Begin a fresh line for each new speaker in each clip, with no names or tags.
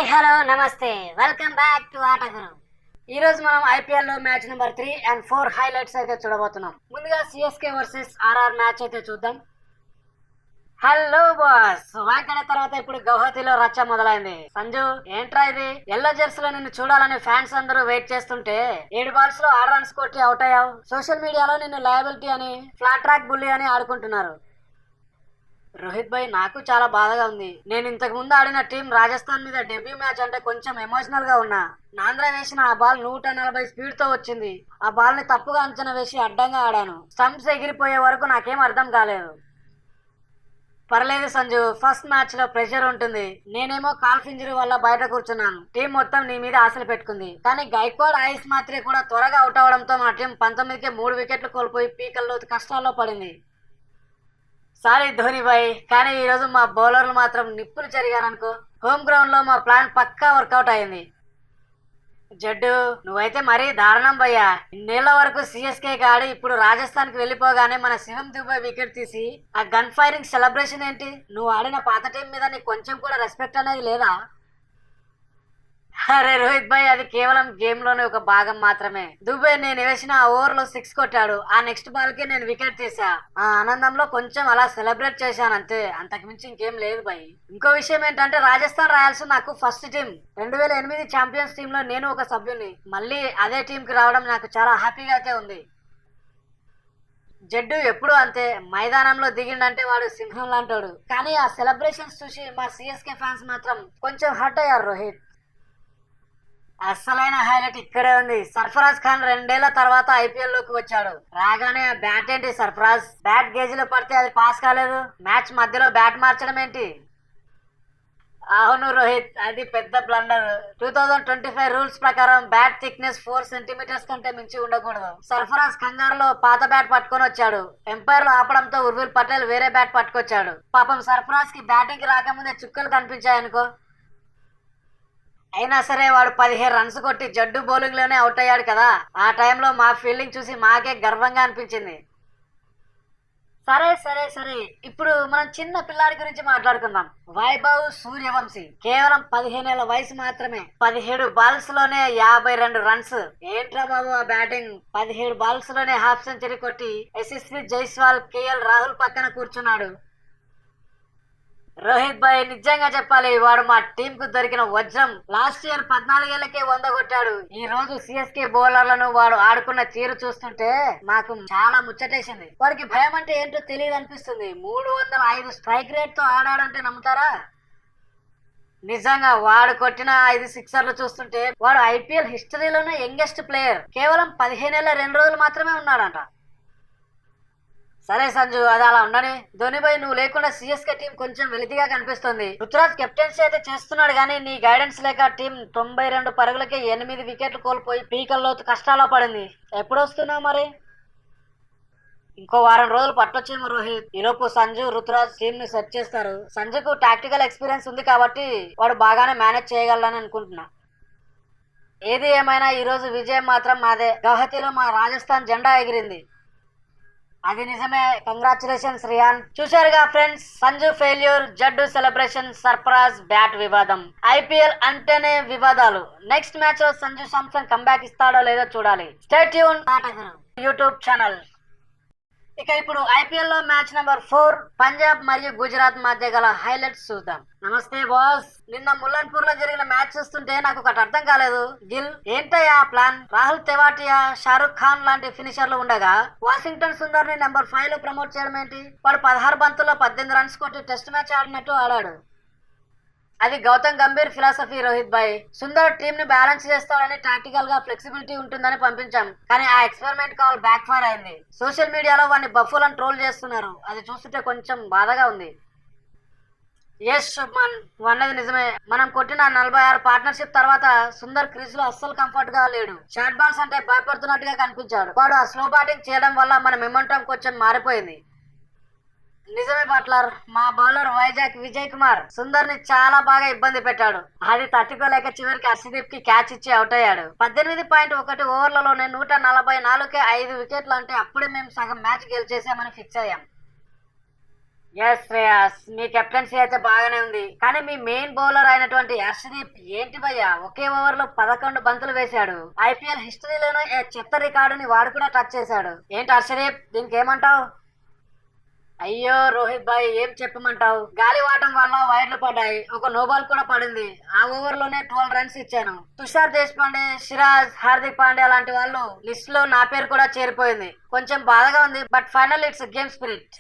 Hi hello నమస్తే welcome back to ఆటగురు. ఈ రోజు మనం ఐపీఎల్ లో మ్యాచ్ నెంబర్ 3 and 4 హైలైట్స్ అయితే చూడబోతున్నాం. ముందుగా సిఎస్కే వర్సెస్ ఆర్ఆర్ మ్యాచ్ అయితే చూద్దాం. హలో బాస్, వాంకడే తర్వాత ఇప్పుడు గౌహతిలో రచ్చ మొదలైంది. సంజు ఏంట్రా ఇది? ఎల్లో జెర్సీలో నిన్ను చూడాలని ఫ్యాన్స్ అందరూ వెయిట్ చేస్తుంటే 7 బాల్స్ లో 6 రన్స్ కొట్టి అవుట్ అయ్యావు. సోషల్ మీడియాలో నిన్ను లయబిలిటీ అని, ఫ్లాట్ ట్రాక్ బుల్లీ అని ఆడుకుంటున్నారు. రోహిత్ భాయ్, నాకు చాలా బాధగా ఉంది. నేను ఇంతకు ముందు ఆడిన టీం రాజస్థాన్ మీద డెబ్యూ మ్యాచ్ అంటే కొంచెం ఎమోషనల్ గా ఉన్నా. నాంద్ర వేసిన ఆ బాల్ 140 స్పీడ్ తో వచ్చింది. ఆ బాల్ ని తప్పుగా అంచనా వేసి అడ్డంగా ఆడాను. స్టంప్స్ ఎగిరిపోయే వరకు నాకేం అర్థం కాలేదు. పర్లేదు సంజు, ఫస్ట్ మ్యాచ్ లో ప్రెషర్ ఉంటుంది. నేనేమో కాల్ఫ్ ఇంజరీ వల్ల బయట కూర్చున్నాను. టీం మొత్తం నీ మీద ఆశలు పెట్టుకుంది. కానీ గైక్వాడ్, ఆయుష్ మాత్రే కూడా త్వరగా అవుట్ అవడంతో మా టీం 19కే 3 వికెట్లు కోల్పోయి పీకల్లో కష్టాల్లో పడింది. సారీ ధోని భాయ్, కానీ ఈరోజు మా బౌలర్లు మాత్రం నిప్పులు జరిగారనుకో. హోమ్ గ్రౌండ్ లో మా ప్లాన్ పక్కా వర్కౌట్ అయింది. జడ్డు, నువ్వైతే మరీ దారుణం భయ్యా. ఇన్నేళ్ల వరకు సిఎస్కేకి ఆడి ఇప్పుడు రాజస్థాన్ కి వెళ్ళిపోగానే మన శివం దుబే వికెట్ తీసి ఆ గన్ ఫైరింగ్ సెలబ్రేషన్ ఏంటి? నువ్వు ఆడిన పాత టీం మీద నీకు కొంచెం కూడా రెస్పెక్ట్ అనేది లేదా? అరే రోహిత్ భాయ్, అది కేవలం గేమ్ లోనే ఒక భాగం మాత్రమే. దుబే నేను వేసిన ఆ ఓవర్ లో 6 కొట్టాడు. ఆ నెక్స్ట్ బాల్ కి నేను వికెట్ తీసా. ఆ ఆనందంలో కొంచెం అలా సెలబ్రేట్ చేశాను అంతే, అంతకు మించి ఇంకేం లేదు భాయ్. ఇంకో విషయం ఏంటంటే రాజస్థాన్ రాయల్స్ నాకు ఫస్ట్ టీం. 2008 ఛాంపియన్స్ టీమ్ లో నేను ఒక సభ్యుని. మళ్ళీ అదే టీం కి రావడం నాకు చాలా హ్యాపీగా అయితే ఉంది. జడ్డు ఎప్పుడు అంతే, మైదానంలో దిగిండంటే వాడు సింహం లాంటోడు. కానీ ఆ సెలబ్రేషన్స్ చూసి మా సిఎస్కే ఫ్యాన్స్ మాత్రం కొంచెం హర్ట్ అయ్యారు రోహిత్. అస్సలైన హైలైట్ ఇక్కడే ఉంది. సర్ఫరాజ్ ఖాన్ 2 ఏళ్ల తర్వాత ఐపీఎల్ లోకి వచ్చాడు. రాగానే బ్యాట్ ఏంటి సర్ఫరాజ్? బ్యాట్ గేజ్ లో పడితే అది పాస్ కాలేదు. మ్యాచ్ మధ్యలో బ్యాట్ మార్చడం ఏంటి? అవును రోహిత్, అది పెద్ద బ్లండర్. 2025 రూల్స్ ప్రకారం బ్యాట్ థిక్నెస్ 4 సెంటీమీటర్స్ కంటే మించి ఉండకూడదు. సర్ఫరాజ్ కంగారులో పాత బ్యాట్ పట్టుకొని వచ్చాడు. ఎంపైర్లు ఆపడంతో ఉర్విల్ పటేల్ వేరే బ్యాట్ పట్టుకొచ్చాడు. పాపం సర్ఫరాజ్ కి బ్యాటింగ్ రాకముందే చుక్కలు కనిపించాయనుకో. అయినా సరే వాడు 15 రన్స్ కొట్టి జడ్డు బౌలింగ్ లోనే అవుట్ అయ్యాడు కదా. ఆ టైంలో మా ఫీల్డింగ్ చూసి మాకే గర్వంగా అనిపించింది. సరే సరే సరే, ఇప్పుడు మనం చిన్న పిల్లాడి గురించి మాట్లాడుకుందాం. వైభవ్ సూర్యవంశీ కేవలం 15 ఏళ్ల వయసు మాత్రమే. 17 బాల్స్ లోనే 52 రన్స్. ఏంట్రా బాబు ఆ బ్యాటింగ్! 17 బాల్స్ లోనే హాఫ్ సెంచరీ కొట్టి యశస్వి జైస్వాల్, కేఎల్ రాహుల్ పక్కన కూర్చున్నాడు. రోహిత్ భాయ్, నిజంగా చెప్పాలి, వాడు మా టీం కు దొరికిన వజ్రం. లాస్ట్ ఇయర్ 14 ఏళ్లకే 100 కొట్టాడు. ఈ రోజు సిఎస్కే బౌలర్లను వాడు ఆడుకున్న తీరు చూస్తుంటే మాకు చాలా ముచ్చటేసింది. వాడికి భయం అంటే ఏంటో తెలియదు అనిపిస్తుంది. 305 స్ట్రైక్ రేట్ తో ఆడాడంటే నమ్ముతారా? నిజంగా వాడు కొట్టిన 5 సిక్సర్లు చూస్తుంటే వాడు ఐపీఎల్ హిస్టరీలోనే యంగెస్ట్ ప్లేయర్. కేవలం 15 ఏళ్ల 2 రోజులు మాత్రమే ఉన్నాడంట. సరే సంజు, అది అలా ఉండని. ధోని భాయ్, నువ్వు లేకుండా సిఎస్కే టీం కొంచెం వెలితిగా కనిపిస్తుంది. రుతురాజ్ కెప్టెన్సీ అయితే చేస్తున్నాడు, కానీ నీ గైడెన్స్ లేక టీం 92 పరుగులకే 8 వికెట్లు కోల్పోయి పీకల్లో కష్టాల్లో పడింది. ఎప్పుడు వస్తున్నావు మరి? ఇంకో వారం రోజులు పట్టొచ్చేమో రోహిత్. ఈలోపు సంజు, రుతురాజ్ టీం ని సెట్ చేస్తారు. సంజుకు టాక్టికల్ ఎక్స్పీరియన్స్ ఉంది కాబట్టి వాడు బాగానే మేనేజ్ చేయగలరని అనుకుంటున్నా. ఏది ఏమైనా ఈ రోజు విజయం మాత్రం మాదే. గౌహతిలో మా రాజస్థాన్ జెండా ఎగిరింది. అది నిజమే. కంగ్రాచులేషన్స్ రియాన్. చూశారుగా friends, Sanju failure, Jaddu celebration, Sarfaraz bat వివాదం. ఐపీఎల్ అంటేనే వివాదాలు. నెక్స్ట్ మ్యాచ్ లో సంజు సామ్సన్ కంబ్యాక్ ఇస్తాడో లేదో చూడాలి. Stay tune YouTube channel. ఇక ఇప్పుడు ఐపీఎల్ లో మ్యాచ్ నెంబర్ 4 పంజాబ్ మరియు గుజరాత్ మధ్య గల హైలైట్స్ చూద్దాం. నమస్తే బాస్, నిన్న ముల్లన్పూర్ లో జరిగిన మ్యాచ్ చూస్తుంటే నాకు ఒకటి అర్థం కాలేదు. గిల్ ఏంటయ్యా ప్లాన్? రాహుల్ తెవాటియా, షారుఖ్ ఖాన్ లాంటి ఫినిషర్లు ఉండగా వాషింగ్టన్ సుందర్ ని నెంబర్ 5 లో ప్రమోట్ చేయడం ఏంటి? వాడు 16 బంతుల్లో 18 రన్స్ కొట్టి టెస్ట్ మ్యాచ్ ఆడినట్టు ఆడాడు. అది గౌతమ్ గంభీర్ ఫిలాసఫీ రోహిత్ భాయ్. సుందర్ టీం ని బ్యాలెన్స్ చేస్తాడని, టాక్టికల్ గా ఫ్లెక్సిబిలిటీ ఉంటుందని పంపించాం. కానీ ఆ ఎక్స్పెరిమెంట్ కాల్ బ్యాక్ ఫైర్ అయింది. సోషల్ మీడియాలో వాడిని బఫూలను ట్రోల్ చేస్తున్నారు. అది చూస్తుంటే కొంచెం బాధగా ఉంది. ఎస్ శుభ్మన్, అన్నది నిజమే. మనం కొట్టిన 46 పార్ట్నర్షిప్ తర్వాత సుందర్ క్రీజ్ లో అస్సలు కంఫర్ట్ గా లేడు. షార్ట్ బాల్స్ అంటే భయపడుతున్నట్టుగా కనిపించాడు. వాడు ఆ స్లో బ్యాటింగ్ చేయడం వల్ల మన మొమెంటం కొంచెం మారిపోయింది. నిజమే బట్లర్, మా బౌలర్ వైజాగ్ విజయ్ కుమార్ సుందర్ ని చాలా బాగా ఇబ్బంది పెట్టాడు. అది తట్టుకోలేక చివరికి హర్షదీప్ కి క్యాచ్ ఇచ్చి అవుట్ అయ్యాడు. 18.1 ఓవర్లలోనే 144కే 5 వికెట్లు. అంటే అప్పుడే మేము సగం మ్యాచ్ గెలిచేసామని ఫిక్స్ అయ్యాం. ఎస్ శ్రేయాస్, మీ కెప్టెన్సీ అయితే బాగానే ఉంది, కానీ మీ మెయిన్ బౌలర్ అయినటువంటి హర్షదీప్ ఏంటి భయ్యా, ఒకే ఓవర్ లో 11 బంతులు వేశాడు. ఐపీఎల్ హిస్టరీలోనే చెత్త రికార్డుని వాడు కూడా టచ్ చేశాడు. ఏంటి హర్షదీప్, దీనికి ఏమంటావు? అయ్యో రోహిత్ భాయ్, ఏం చెప్పమంటావు, గాలి వాటం వల్ల వైర్లు పడ్డాయి, ఒక నో బాల్ కూడా పడింది. ఆ ఓవర్ లోనే 12 రన్స్ ఇచ్చాను. తుషార్ దేశపాండే, సిరాజ్, హార్దిక్ పాండ్యా లాంటి వాళ్ళు లిస్ట్ లో నా పేరు కూడా చేరిపోయింది. కొంచెం బాధగా ఉంది, but final it's game spirit.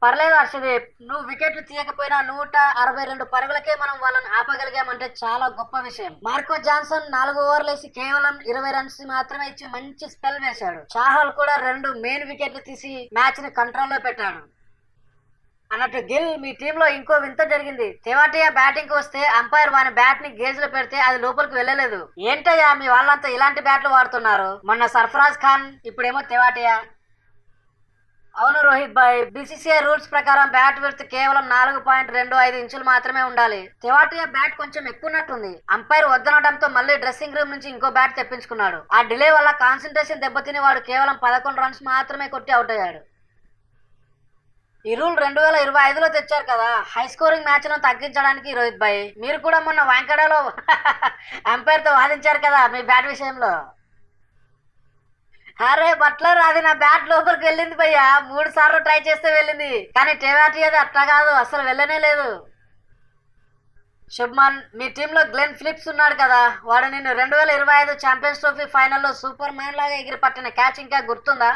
పర్లేదు హర్షదీప్, నువ్వు వికెట్లు తీయకపోయినా 162 పరుగులకే మనం వాళ్ళని ఆపగలిగామంటే చాలా గొప్ప విషయం. మార్కో జాన్సన్ 4 ఓవర్లు వేసి కేవలం 20 రన్స్ మాత్రమే ఇచ్చి మంచి స్పెల్ వేశాడు. చాహల్ కూడా 2 మెయిన్ వికెట్లు తీసి మ్యాచ్ ని కంట్రోల్లో పెట్టాడు. అన్నట్టు గిల్, మీ టీంలో ఇంకో వింత జరిగింది. తెవాటియా బ్యాటింగ్ కి వస్తే అంపైర్ వాని బ్యాట్ ని గేజ్ లో పెడితే అది లోపలికి వెళ్ళలేదు. ఏంటయ్యా మీ వాళ్ళంతా ఇలాంటి బ్యాట్లు వాడుతున్నారు? మొన్న సర్ఫరాజ్ ఖాన్, ఇప్పుడేమో తెవాటియా. అవును రోహిత్ భాయ్, బీసీసీఐ రూల్స్ ప్రకారం బ్యాట్ విడ్త్ కేవలం 4.25 ఇంచులు మాత్రమే ఉండాలి. తెవాటియా బ్యాట్ కొంచెం ఎక్కువన్నట్టుంది. అంపైర్ వద్దనడంతో మళ్ళీ డ్రెస్సింగ్ రూమ్ నుంచి ఇంకో బ్యాట్ తెప్పించుకున్నాడు. ఆ డిలే వల్ల కాన్సన్ట్రేషన్ దెబ్బతిని వాడు కేవలం 11 రన్స్ మాత్రమే కొట్టి అవుట్ అయ్యాడు. ఈ రూల్ 2025లో తెచ్చారు కదా, హై స్కోరింగ్ మ్యాచ్ ను తగ్గించడానికి. రోహిత్ భాయ్, మీరు కూడా మొన్న వాంకడాలో అంపైర్ తో వాదించారు కదా మీ బ్యాట్ విషయంలో. అరే బట్లర్, అది నా బ్యాట్ లోపలికి వెళ్ళింది భయ్యా, 3 సార్లు ట్రై చేస్తే వెళ్ళింది, కానీ టెవాటి అది అట్లా కాదు, అసలు వెళ్ళనే లేదు. శుభ్మన్, మీ టీంలో గ్లెన్ ఫిలిప్స్ ఉన్నాడు కదా, వాడు నిన్ను 2025 ఛాంపియన్స్ ట్రోఫీ ఫైనల్లో సూపర్ మ్యాన్ లాగా ఎగిరి పట్టిన క్యాచ్ ఇంకా గుర్తుందా?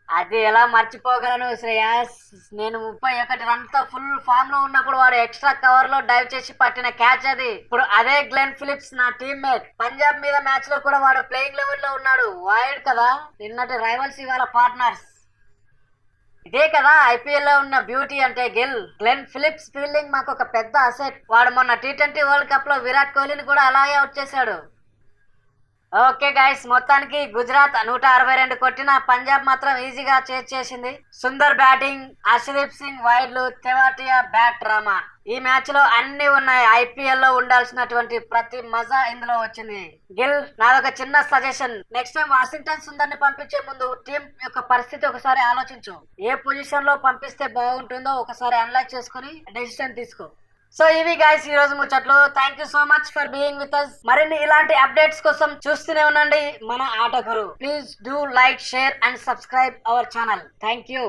అది ఎలా మర్చిపోగలను శ్రేయాస్, నేను 31 రన్స్ తో ఫుల్ ఫామ్ లో ఉన్నప్పుడు వాడు ఎక్స్ట్రా కవర్ లో డైవ్ చేసి పట్టిన క్యాచ్ అది. ఇప్పుడు అదే గ్లెన్ ఫిలిప్స్ నా టీమ్మేట్. పంజాబ్ మీద మ్యాచ్ లో కూడా వాడు ప్లేయింగ్ లెవెల్ లో ఉన్నాడు. వైడ్ కదా, నిన్నటి రైవల్స్ ఇవాళ పార్ట్నర్స్. ఇదే కదా ఐపీఎల్ లో ఉన్న బ్యూటీ అంటే. గ్లెన్ ఫిలిప్స్ ఫీల్డింగ్ మాకు ఒక పెద్ద అసెట్. వాడు మొన్న T20 వరల్డ్ కప్ లో విరాట్ కోహ్లీని కూడా అలాగే అవుట్ చేశాడు. ఓకే గైస్, మొత్తానికి గుజరాత్ 162 కొట్టిన పంజాబ్ మాత్రం ఈజీగా చేసింది. సుందర్ బ్యాటింగ్, హర్షదీప్ సింగ్ వైడ్లు, తెవాటియా బ్యాట్ డ్రామా. ఈ మ్యాచ్ లో అన్ని ఉన్నాయి. ఐపీఎల్ లో ఉండాల్సినటువంటి ప్రతి మజా ఇందులో వచ్చింది. గిల్, నాదొక చిన్న suggestion, next time Washington Sundar ని పంపించే ముందు టీం యొక్క పరిస్థితి ఒకసారి ఆలోచించు. ఏ పొజిషన్ లో పంపిస్తే బాగుంటుందో ఒకసారి అనలైజ్ చేసుకుని డెసిషన్ తీసుకో. సో ఇవి గైస్ ఈ రోజు ముచ్చట్లు. Thank you so much for being with us. మరిన్ని ఇలాంటి అప్డేట్స్ కోసం చూస్తూనే ఉండండి మన ఆట గురు. Please do like, share and subscribe our channel. Thank you.